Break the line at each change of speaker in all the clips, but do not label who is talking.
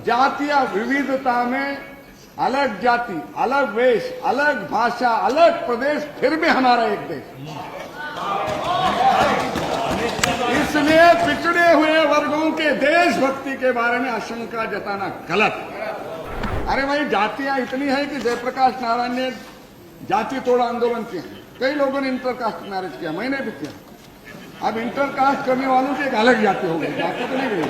जातीय विविधता में अलग जाति, अलग वेश, अलग भाषा, अलग प्रदेश, फिर भी हमारा एक देश। इसलिए पिछड़े हुए वर्गों के देशभक्ति के बारे में आशंका जताना गलत। अरे भाई, जातियां इतनी है कि जयप्रकाश नारायण ने जाति तोड़ आंदोलन किया, कई लोगों ने इंटरकास्ट मैरिज किया, मैंने भी किया। अब इंटरकास्ट करने वालों की एक अलग जाति हो गई, जाति तो नहीं गई।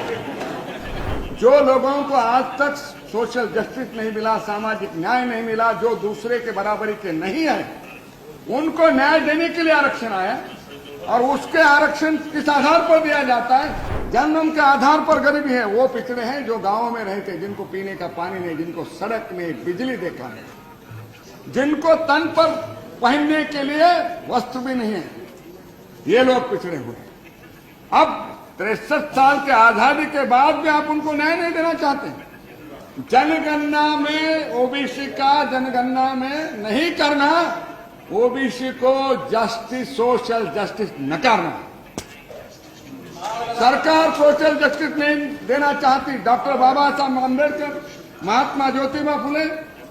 जो लोगों को आज तक सोशल जस्टिस नहीं मिला, सामाजिक न्याय नहीं मिला, जो दूसरे के बराबरी के नहीं है, उनको न्याय देने के लिए आरक्षण आया। और उसके आरक्षण किस आधार पर दिया जाता है? जन्म के आधार पर गरीबी है। वो पिछड़े हैं जो गांवों में रहते, जिनको पीने का पानी नहीं, जिनको सड़क नहीं, बिजली देखा नहीं, जिनको तन पर पहनने के लिए वस्त्र भी नहीं है, ये लोग पिछड़े हुए। अब 63 साल के आजादी के बाद भी आप उनको न्याय नहीं देना चाहते। जनगणना में ओबीसी का जनगणना में नहीं करना, ओबीसी को जस्टिस, सोशल जस्टिस नकारना। सरकार सोशल जस्टिस नहीं देना चाहती। डॉक्टर बाबा साहब अम्बेडकर, महात्मा ज्योतिबा फुले,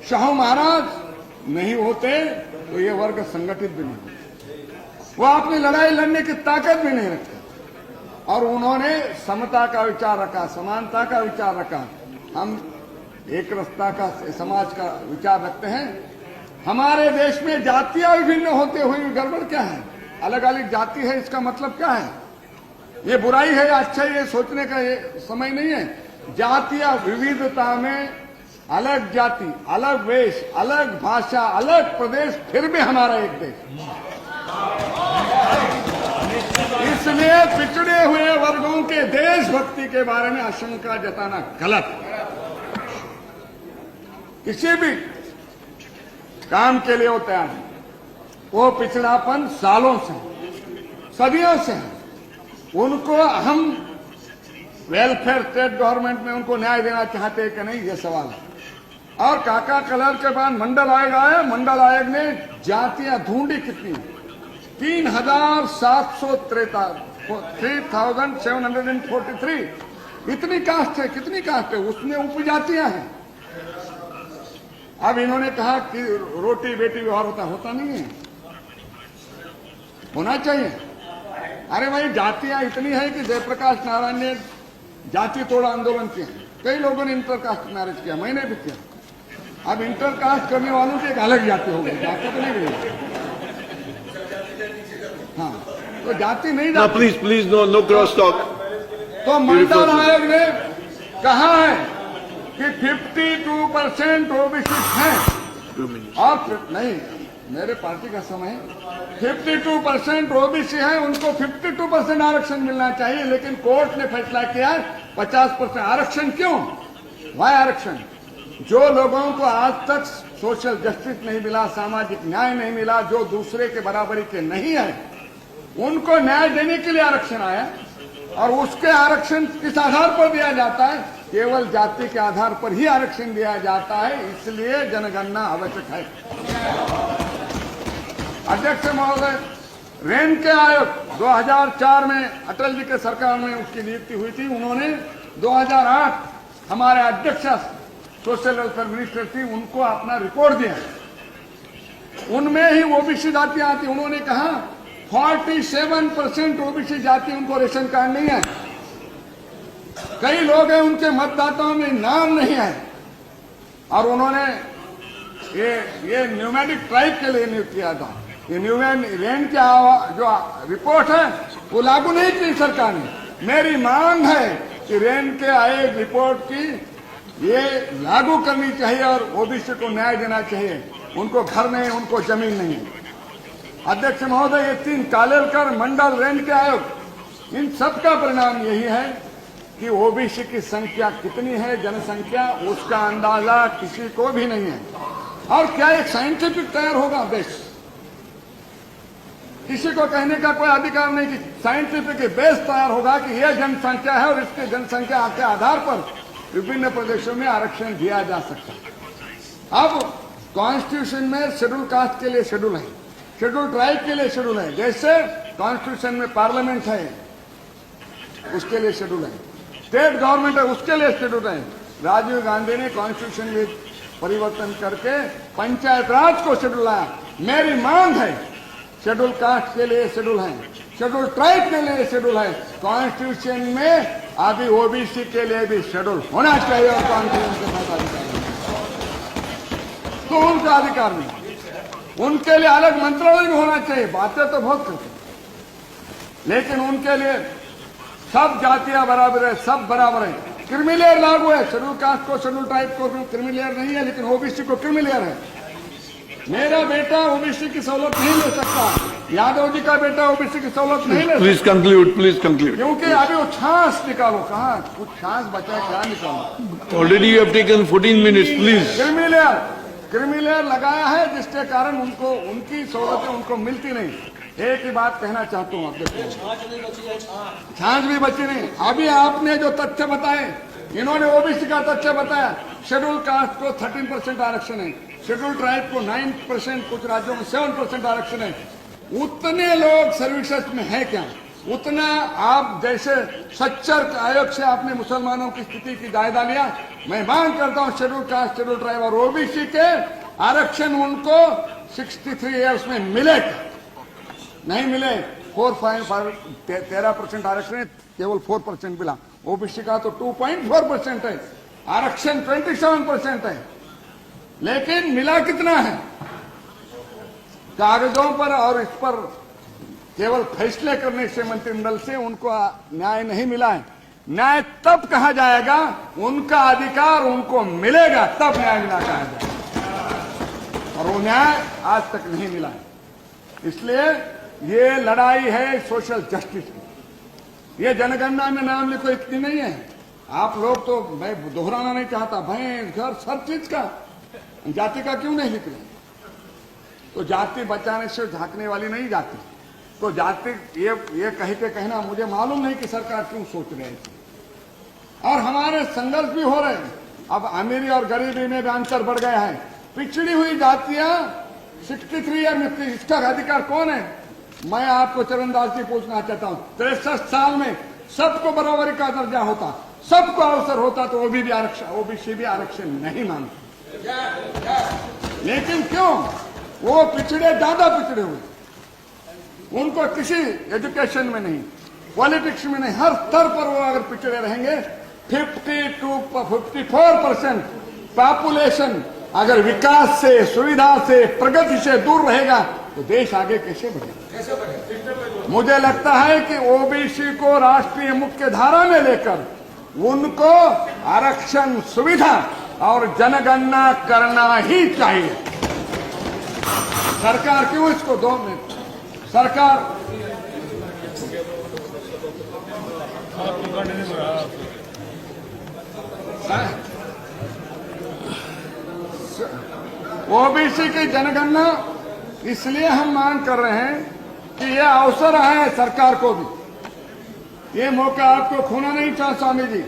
शाहू महाराज नहीं होते तो ये वर्ग संगठित भी नहीं होते। वो अपनी लड़ाई लड़ने की ताकत भी नहीं रखते। और उन्होंने समता का विचार रखा, समानता का विचार रखा। हम एक रास्ता का समाज का विचार रखते हैं। हमारे देश में जातियां विभिन्न होते हुए गड़बड़ क्या है? अलग अलग जाति है, इसका मतलब क्या है? ये बुराई है या अच्छा, ये सोचने का ये समय नहीं है। जातीय विविधता में अलग जाति, अलग वेश, अलग भाषा, अलग प्रदेश, फिर भी हमारा एक देश। इसलिए पिछड़े हुए वर्गों के देशभक्ति के बारे में आशंका जताना गलत। किसी भी काम के लिए वो तैयार है। वो पिछड़ापन सालों से, सदियों से है। उनको हम वेलफेयर स्टेट गवर्नमेंट में उनको न्याय देना चाहते हैं कि नहीं, ये सवाल है। और काका कलर के बाद मंडल आयोग आया। मंडल आयोग ने जातियां ढूंढी कितनी? 3743। इतनी कास्ट है, कितनी कास्ट है? उसमें उपजातियां हैं। अब इन्होंने कहा कि रोटी बेटी व्यवहार होता नहीं है, होना चाहिए। अरे भाई, जातियां इतनी है कि जयप्रकाश नारायण ने जाति तोड़ आंदोलन किया, कई लोगों ने इंटरकास्ट मैरिज किया, मैंने भी किया। अब इंटरकास्ट करने वालों की एक अलग जाति हो गई, जाति तो नहीं गई। हाँ, तो जाति नहीं जाती।
Please no cross talk.
तो मंडल आयोग ने कहा है कि 52% ओबीसी हैं। और नहीं, मेरे पार्टी का समय है। 52% ओबीसी है, उनको 52% आरक्षण मिलना चाहिए। लेकिन कोर्ट ने फैसला किया 50% आरक्षण। क्यों? वाई आरक्षण? जो लोगों को आज तक सोशल जस्टिस नहीं मिला, सामाजिक न्याय नहीं मिला, जो दूसरे के बराबरी के नहीं है, उनको न्याय देने के लिए आरक्षण आया। और उसके आरक्षण किस आधार पर दिया जाता है? केवल जाति के आधार पर ही आरक्षण दिया जाता है। इसलिए जनगणना आवश्यक है। अध्यक्ष महोदय, रेन के आयोग 2004 में अटल जी के सरकार में उसकी नियुक्ति हुई थी। उन्होंने 2008 हमारे अध्यक्ष सोशल वेलफेयर मिनिस्टर थी, उनको अपना रिपोर्ट दिया। उनमें ही ओबीसी जातियां आती। उन्होंने कहा 47% ओबीसी जाति, उनको रेशन कार्ड नहीं है। कई लोग हैं उनके मतदाताओं में नाम नहीं है। और उन्होंने ये न्यूमेरिक ट्राइब के लिए नियुक्त किया था। ये रेन की जो रिपोर्ट है वो लागू नहीं की सरकार ने। मेरी मांग है कि रेन के आए रिपोर्ट की ये लागू करनी चाहिए और ओबीसी को न्याय देना चाहिए। उनको घर नहीं, उनको जमीन नहीं। अध्यक्ष महोदय, ये 3 कालेलकर, मंडल, रेन के आयोग, इन सब का परिणाम यही है कि ओबीसी की संख्या कितनी है, जनसंख्या, उसका अंदाजा किसी को भी नहीं है। और क्या एक साइंटिफिक तैयार होगा देश? किसी को कहने का कोई अधिकार नहीं कि साइंटिफिक बेस तैयार होगा कि यह जनसंख्या है और इसके जनसंख्या के आधार पर विभिन्न प्रदेशों में आरक्षण दिया जा सकता है। अब कॉन्स्टिट्यूशन में शेड्यूल कास्ट के लिए शेड्यूल है, शेड्यूल ट्राइब के लिए शेड्यूल है। जैसे कॉन्स्टिट्यूशन में पार्लियामेंट है, उसके लिए शेड्यूल है। स्टेट गवर्नमेंट है, उसके लिए शेड्यूल है। राजीव गांधी ने कॉन्स्टिट्यूशन में परिवर्तन करके पंचायत राज को शेड्यूल लाया। मेरी मांग है, शेड्यूल कास्ट के लिए शेड्यूल है, शेड्यूल ट्राइब के लिए शेड्यूल है, कॉन्स्टिट्यूशन में अभी ओबीसी के लिए भी शेड्यूल होना चाहिए और कॉन्स्टिट्यूशन के साथ अधिकार तो उनका अधिकार नहीं। उनके लिए अलग मंत्रालय भी होना चाहिए। बातें तो बहुत करते हैं, लेकिन उनके लिए सब जातियां बराबर है, सब बराबर है। क्रिमिलेयर लागू है, शेड्यूल कास्ट को, शेड्यूल ट्राइब को क्रिमिलेयर नहीं है, लेकिन ओबीसी को क्रिमिलेयर है। मेरा बेटा ओबीसी की सहूलत नहीं ले सकता, यादव जी का बेटा ओबीसी की सहूलत नहीं ले सकता।
Please conclude, please conclude.
क्योंकि अभी वो छांस निकालो, कहाँ कुछ छांस बचा, क्या निकालो?
Already you have taken 14 minutes, please.
Creamy layer लगाया है, जिसके कारण उनको उनकी सहूलतें उनको मिलती नहीं। एक ही बात कहना चाहता हूँ, आप देखो, छांस भी बची नहीं। अभी आपने जो तथ्य बताए, इन्होंने ओबीसी का तथ्य बताया, शेड्यूल कास्ट को 13% आरक्षण है, शेड्यूल ट्राइब को 9%, कुछ राज्यों में 7% आरक्षण है। उतने लोग सर्विसेज में है क्या? उतना आप जैसे सच्चर आयोग से आपने मुसलमानों की स्थिति की जायजा लिया। मैं मांग करता हूं शेड्यूल कास्ट, शेड्यूल ट्राइब और ओबीसी के आरक्षण उनको 63 ईयर्स में मिले, नहीं मिले। 13% आरक्षण है, केवल 4% मिला। ओबीसी का तो 2.4% है, आरक्षण 27% है, लेकिन मिला कितना है? कागजों पर और इस पर केवल फैसले करने से मंत्रिमंडल से उनको न्याय नहीं मिला है। न्याय तब कहा जाएगा, उनका अधिकार उनको मिलेगा, तब न्याय मिला कहा जाएगा, और वो न्याय आज तक नहीं मिला है। इसलिए ये लड़ाई है सोशल जस्टिस की। ये जनगणना में नाम लिखो इतनी नहीं है। आप लोग तो, मैं दोहराना नहीं चाहता, भैंस घर सब चीज का, जाति का क्यों नहीं लिख रहे? तो जाति बचाने से झांकने वाली नहीं जाती। तो जाति ये कह के कहना, मुझे मालूम नहीं कि सरकार क्यों सोच रही है। और हमारे संघर्ष भी हो रहे हैं। अब अमीरी और गरीबी में भी अंतर बढ़ गया है। पिछड़ी हुई जातियां 63 ईयर में, इसका अधिकार कौन है? मैं आपको चरणदास जी पूछना चाहता हूं, 63 साल में सबको बराबरी का दर्जा होता, सबको अवसर होता, तो ओबीसी भी आरक्षण नहीं मांगते। लेकिन क्यों? वो पिछड़े, ज्यादा पिछड़े हुए, उनको किसी एजुकेशन में नहीं, पॉलिटिक्स में नहीं, हर स्तर पर वो अगर पिछड़े रहेंगे, 50 to 54% पॉपुलेशन अगर विकास से, सुविधा से, प्रगति से दूर रहेगा तो देश आगे कैसे बढ़ेगा? मुझे लगता है कि ओबीसी को राष्ट्रीय मुख्य धारा में लेकर उनको आरक्षण, सुविधा और जनगणना करना ही चाहिए। सरकार क्यों इसको 2 मिनट, सरकार ओबीसी की जनगणना इसलिए हम मांग कर रहे हैं कि यह अवसर है सरकार को भी। ये मौका आपको खोना नहीं चाह। स्वामी जी,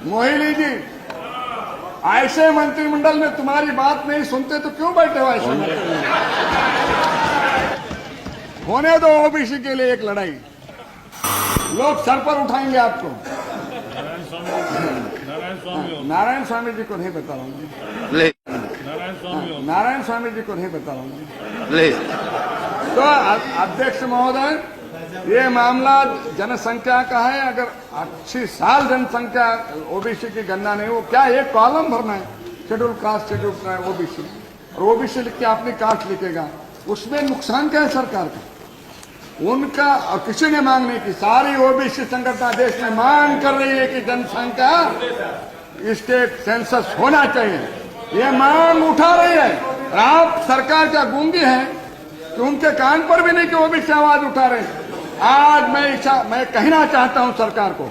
मोहिनी जी, ऐसे मंत्रिमंडल में तुम्हारी बात नहीं सुनते तो क्यों बैठे हो ऐसे मंत्रिमंडल? होने दो ओबीसी के लिए एक लड़ाई, लोग सर पर उठाएंगे आपको। नारायण स्वामी जी को नहीं बता रहा हूँ, नारायण स्वामी जी को नहीं बता रहा हूँ। तो अध्यक्ष महोदय, ये मामला जनसंख्या का है। अगर 80 साल जनसंख्या ओबीसी की गणना नहीं हो, क्या एक कॉलम भरना है शेड्यूल कास्ट, शेड्यूल ओबीसी, और ओबीसी लिख के अपनी कास्ट लिखेगा, उसमें नुकसान क्या है सरकार का? उनका और किसी ने मांग नहीं की। सारी ओबीसी संगठन देश में मांग कर रही है कि जनसंख्या स्टेट सेंसस होना चाहिए। ये मांग उठा रही है, और आप सरकार क्या गूंगी है कि उनके कान पर भी नहीं कि ओबीसी आवाज उठा रहे हैं। आज मैं कहना चाहता हूं सरकार को,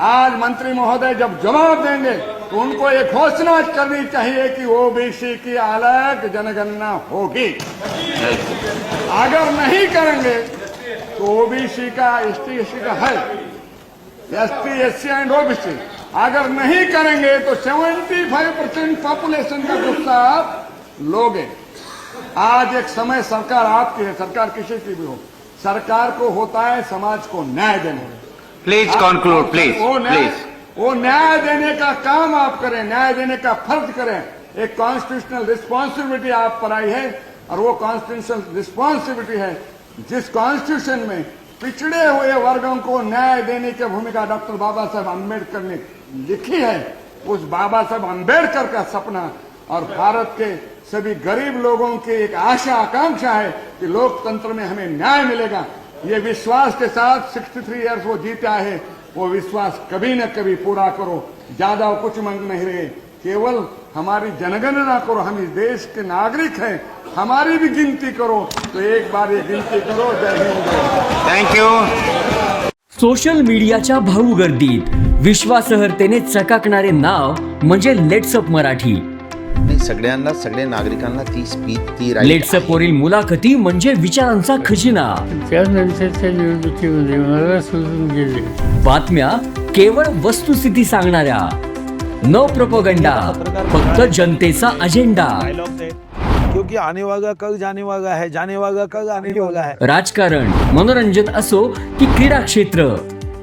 आज मंत्री महोदय जब जवाब देंगे तो उनको एक घोषणा करनी चाहिए कि ओबीसी की अलग जनगणना होगी। अगर नहीं करेंगे तो ओबीसी का, एसटी एससी का है, एसटी एससी एंड ओबीसी, अगर नहीं करेंगे तो 75% पॉपुलेशन का गुस्सा आप लोगे। आज एक समय सरकार आपकी है, सरकार किसी की भी हो, सरकार को होता है समाज को न्याय देना।
Please conclude, please.
वो न्याय वो न्याय देने का काम आप करें, न्याय देने का फर्ज करें। एक कॉन्स्टिट्यूशनल रिस्पॉन्सिबिलिटी आप पर आई है और वो कॉन्स्टिट्यूशनल रिस्पॉन्सिबिलिटी है जिस कॉन्स्टिट्यूशन में पिछड़े हुए वर्गों को न्याय देने की भूमिका डॉक्टर बाबा साहब अम्बेडकर ने लिखी है। उस बाबा साहब अम्बेडकर का सपना और भारत के सभी गरीब लोगों की एक आशा आकांक्षा है कि लोकतंत्र में हमें न्याय मिलेगा। ये विश्वास के साथ 63 इयर्स वो जीते आए, वो विश्वास कभी न कभी पूरा करो। ज्यादा कुछ मांग नहीं रहे, केवल हमारी जनगणना करो। हम इस देश के नागरिक हैं, हमारी भी गिनती करो। तो एक बार ये गिनती करो। जय हिंद।
Thank you.
सोशल मीडियाच्या भाऊ गर्दीत विश्वासार्हतेने चकाकणारे नाव म्हणजे लेट्सअप मराठी.
नाही, सगळ्यांना, सगळ्या नागरिकांना ती स्पीच, ती right
लेट्सअप वरील मुलाखती म्हणजे विचारांचा खजिना.
त्यानंतरच्या निवडणुकीमध्ये मला सोडून गेले.
बातम्या केवळ वस्तुस्थिती सांगणाऱ्या, न प्रोपगंडा, फक्त जनतेचा अजेंडा.
क्योंकि आने वाला कल जाने वाला है, जाने वाला कल आने वाला है.
राजकारण, मनोरंजन असो की क्रीडा क्षेत्र,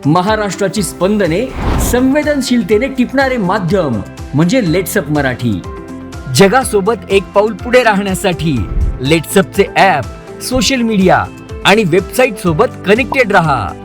महाराष्ट्राची स्पंदने संवेदनशीलतेने टिपणारे माध्यम म्हणजे लेट्सअप मराठी. जगासोबत एक पाऊल पुढे राहण्यासाठी लेट्सअपचे ॲप, सोशल मीडिया आणि वेबसाईट सोबत कनेक्टेड रहा.